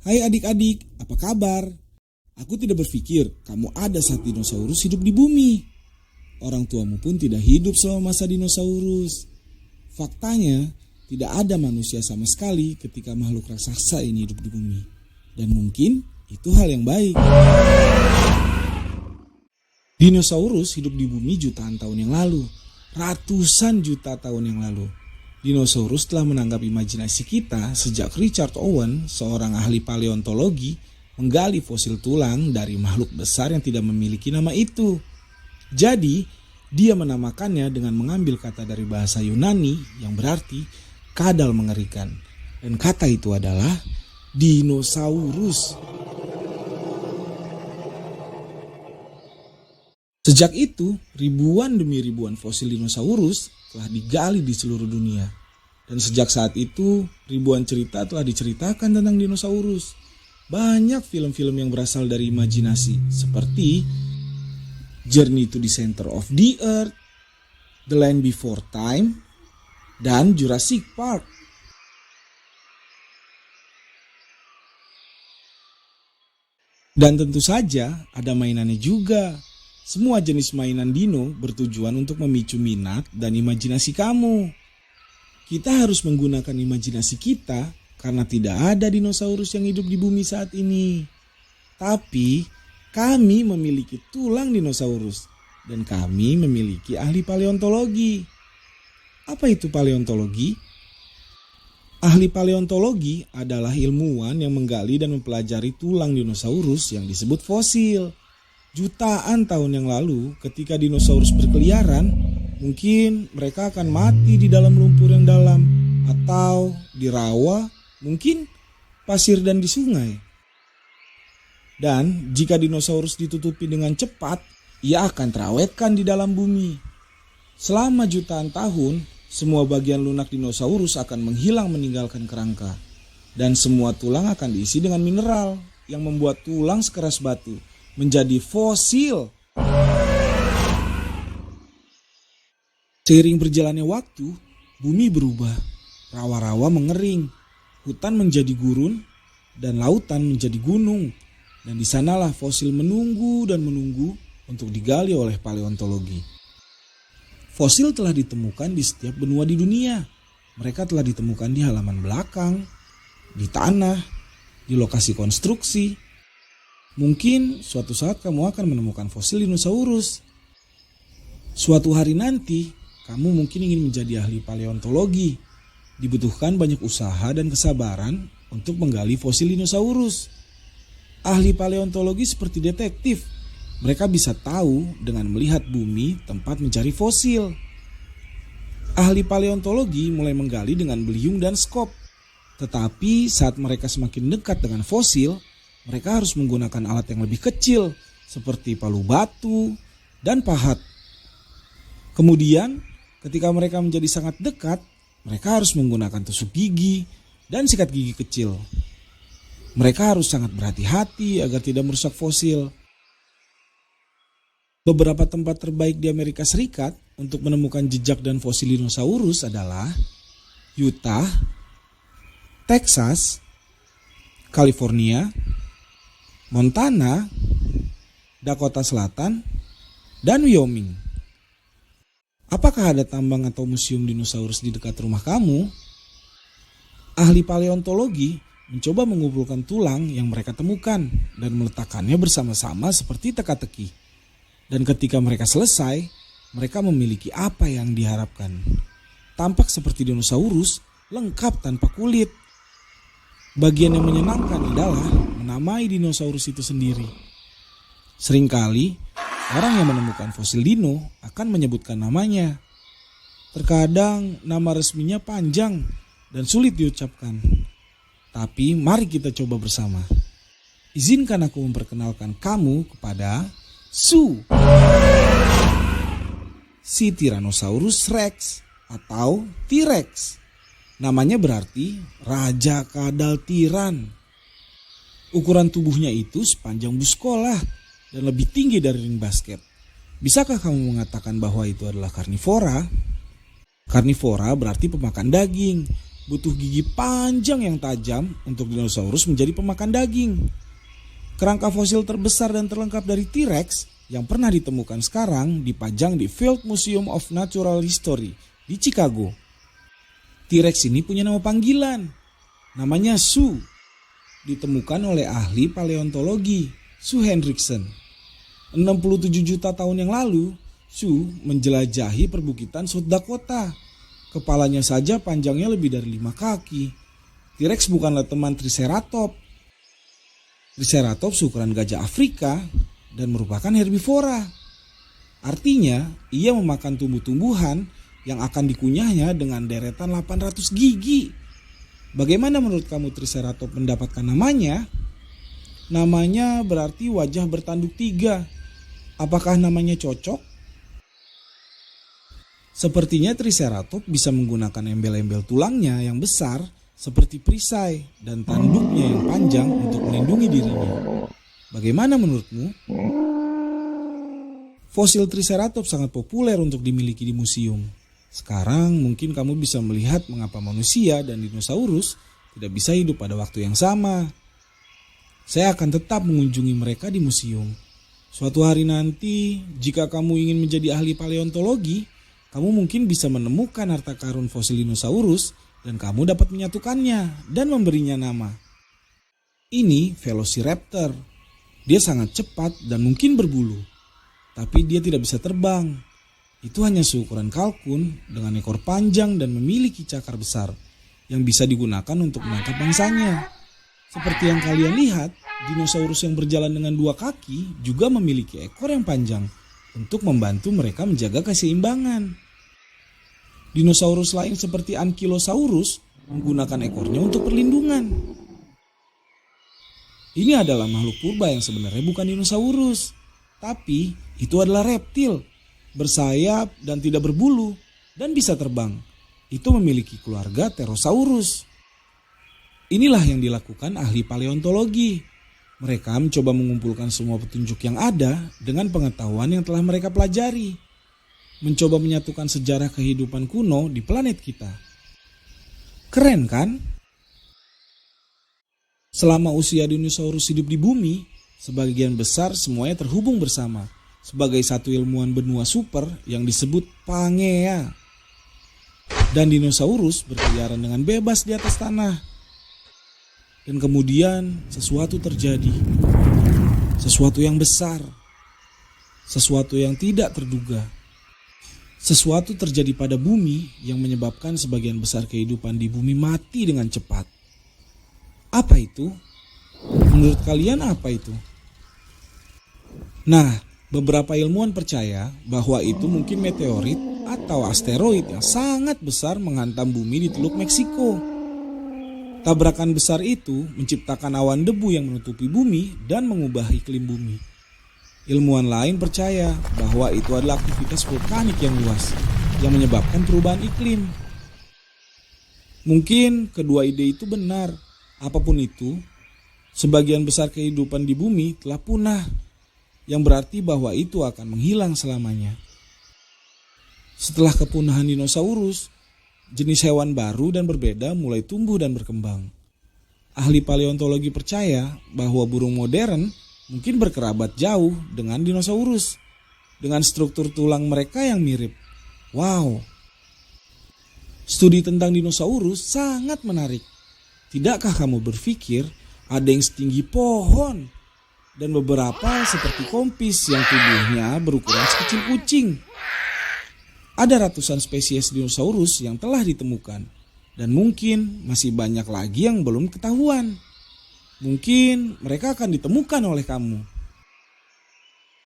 Hai adik-adik, apa kabar? Aku tidak berpikir kamu ada saat dinosaurus hidup di bumi. Orang tuamu pun tidak hidup selama masa dinosaurus. Faktanya, tidak ada manusia sama sekali ketika makhluk raksasa ini hidup di bumi. Dan mungkin itu hal yang baik. Dinosaurus hidup di bumi jutaan tahun yang lalu. Ratusan juta tahun yang lalu. Dinosaurus telah menangkap imajinasi kita sejak Richard Owen, seorang ahli paleontologi, menggali fosil tulang dari makhluk besar yang tidak memiliki nama itu. Jadi, dia menamakannya dengan mengambil kata dari bahasa Yunani yang berarti kadal mengerikan. Dan kata itu adalah dinosaurus. Sejak itu, ribuan demi ribuan fosil dinosaurus telah digali di seluruh dunia. Dan sejak saat itu, ribuan cerita telah diceritakan tentang dinosaurus. Banyak film-film yang berasal dari imajinasi, seperti Journey to the Center of the Earth, The Land Before Time, dan Jurassic Park. Dan tentu saja ada mainannya juga. Semua jenis mainan dino bertujuan untuk memicu minat dan imajinasi kamu. Kita harus menggunakan imajinasi kita karena tidak ada dinosaurus yang hidup di bumi saat ini. Tapi kami memiliki tulang dinosaurus dan kami memiliki ahli paleontologi. Apa itu paleontologi? Ahli paleontologi adalah ilmuwan yang menggali dan mempelajari tulang dinosaurus yang disebut fosil. Jutaan tahun yang lalu ketika dinosaurus berkeliaran, mungkin mereka akan mati di dalam lumpur yang dalam atau di rawa, mungkin pasir dan di sungai. Dan jika dinosaurus ditutupi dengan cepat, ia akan terawetkan di dalam bumi. Selama jutaan tahun, semua bagian lunak dinosaurus akan menghilang meninggalkan kerangka. Dan semua tulang akan diisi dengan mineral yang membuat tulang sekeras batu menjadi fosil. Seiring berjalannya waktu, bumi berubah. Rawa-rawa mengering, hutan menjadi gurun, dan lautan menjadi gunung. Dan di sanalah fosil menunggu dan menunggu untuk digali oleh paleontologi. Fosil telah ditemukan di setiap benua di dunia. Mereka telah ditemukan di halaman belakang, di tanah, di lokasi konstruksi. Mungkin suatu saat kamu akan menemukan fosil dinosaurus. Suatu hari nanti, kamu mungkin ingin menjadi ahli paleontologi. Dibutuhkan banyak usaha dan kesabaran untuk menggali fosil dinosaurus. Ahli paleontologi seperti detektif. Mereka bisa tahu dengan melihat bumi tempat mencari fosil. Ahli paleontologi mulai menggali dengan beliung dan skop. Tetapi saat mereka semakin dekat dengan fosil, mereka harus menggunakan alat yang lebih kecil seperti palu batu dan pahat. Kemudian ketika mereka menjadi sangat dekat, mereka harus menggunakan tusuk gigi dan sikat gigi kecil. Mereka harus sangat berhati-hati agar tidak merusak fosil. Beberapa tempat terbaik di Amerika Serikat untuk menemukan jejak dan fosil dinosaurus adalah Utah, Texas, California, Montana, Dakota Selatan, dan Wyoming. Apakah ada tambang atau museum dinosaurus di dekat rumah kamu? Ahli paleontologi mencoba mengumpulkan tulang yang mereka temukan dan meletakkannya bersama-sama seperti teka-teki. Dan ketika mereka selesai, mereka memiliki apa yang diharapkan. Tampak seperti dinosaurus, lengkap tanpa kulit. Bagian yang menyenangkan adalah menamai dinosaurus itu sendiri. Seringkali, orang yang menemukan fosil dino akan menyebutkan namanya. Terkadang nama resminya panjang dan sulit diucapkan. Tapi mari kita coba bersama. Izinkan aku memperkenalkan kamu kepada Su, si Tyrannosaurus Rex atau T-Rex. Namanya berarti Raja Kadal Tiran. Ukuran tubuhnya itu sepanjang bus sekolah dan lebih tinggi dari ring basket. Bisakah kamu mengatakan bahwa itu adalah karnivora? Karnivora berarti pemakan daging. butuh gigi panjang yang tajam untuk dinosaurus menjadi pemakan daging. Kerangka fosil terbesar dan terlengkap dari T-Rex yang pernah ditemukan sekarang dipajang di Field Museum of Natural History di Chicago. T-Rex ini punya nama panggilan, namanya Sue. Ditemukan oleh ahli paleontologi Sue Hendrickson. 67 juta tahun yang lalu, Sue menjelajahi perbukitan South Dakota. Kepalanya saja panjangnya lebih dari 5 kaki. T-Rex bukanlah teman Triceratops. Triceratops ukuran gajah Afrika dan merupakan herbivora. Artinya, ia memakan tumbuh-tumbuhan yang akan dikunyahnya dengan deretan 800 gigi. Bagaimana menurut kamu Triceratops mendapatkan namanya? Namanya berarti wajah bertanduk 3. Apakah namanya cocok? Sepertinya Triceratops bisa menggunakan embel-embel tulangnya yang besar seperti perisai dan tanduknya yang panjang untuk melindungi dirinya. Bagaimana menurutmu? Fosil Triceratops sangat populer untuk dimiliki di museum. Sekarang mungkin kamu bisa melihat mengapa manusia dan dinosaurus tidak bisa hidup pada waktu yang sama. Saya akan tetap mengunjungi mereka di museum. Suatu hari nanti, jika kamu ingin menjadi ahli paleontologi, kamu mungkin bisa menemukan harta karun fosil dinosaurus dan kamu dapat menyatukannya dan memberinya nama. Ini Velociraptor. Dia sangat cepat dan mungkin berbulu. Tapi dia tidak bisa terbang. Itu hanya seukuran kalkun dengan ekor panjang dan memiliki cakar besar yang bisa digunakan untuk menangkap mangsanya. Seperti yang kalian lihat, dinosaurus yang berjalan dengan 2 kaki juga memiliki ekor yang panjang untuk membantu mereka menjaga keseimbangan. Dinosaurus lain seperti Ankylosaurus menggunakan ekornya untuk perlindungan. Ini adalah makhluk purba yang sebenarnya bukan dinosaurus, tapi itu adalah reptil, bersayap dan tidak berbulu, dan bisa terbang. Itu memiliki keluarga Pterosaurus. Inilah yang dilakukan ahli paleontologi. Mereka mencoba mengumpulkan semua petunjuk yang ada dengan pengetahuan yang telah mereka pelajari. Mencoba menyatukan sejarah kehidupan kuno di planet kita. Keren kan? Selama usia dinosaurus hidup di bumi, sebagian besar semuanya terhubung bersama sebagai satu ilmuwan benua super yang disebut Pangea. Dan dinosaurus berkeliaran dengan bebas di atas tanah. Dan kemudian sesuatu terjadi. Sesuatu yang besar. Sesuatu yang tidak terduga. Sesuatu terjadi pada bumi yang menyebabkan sebagian besar kehidupan di bumi mati dengan cepat. Apa itu? Menurut kalian apa itu? Nah, beberapa ilmuwan percaya bahwa itu mungkin meteorit atau asteroid yang sangat besar menghantam bumi di Teluk Meksiko. Tabrakan besar itu menciptakan awan debu yang menutupi bumi dan mengubah iklim bumi. Ilmuwan lain percaya bahwa itu adalah aktivitas vulkanik yang luas yang menyebabkan perubahan iklim. Mungkin kedua ide itu benar. Apapun itu, sebagian besar kehidupan di bumi telah punah, yang berarti bahwa itu akan menghilang selamanya. Setelah kepunahan dinosaurus, jenis hewan baru dan berbeda mulai tumbuh dan berkembang. Ahli paleontologi percaya bahwa burung modern mungkin berkerabat jauh dengan dinosaurus, dengan struktur tulang mereka yang mirip. Wow! Studi tentang dinosaurus sangat menarik. Tidakkah kamu berpikir ada yang setinggi pohon dan beberapa seperti kompis yang tubuhnya berukuran sekecil kucing? Ada ratusan spesies dinosaurus yang telah ditemukan dan mungkin masih banyak lagi yang belum ketahuan. Mungkin mereka akan ditemukan oleh kamu.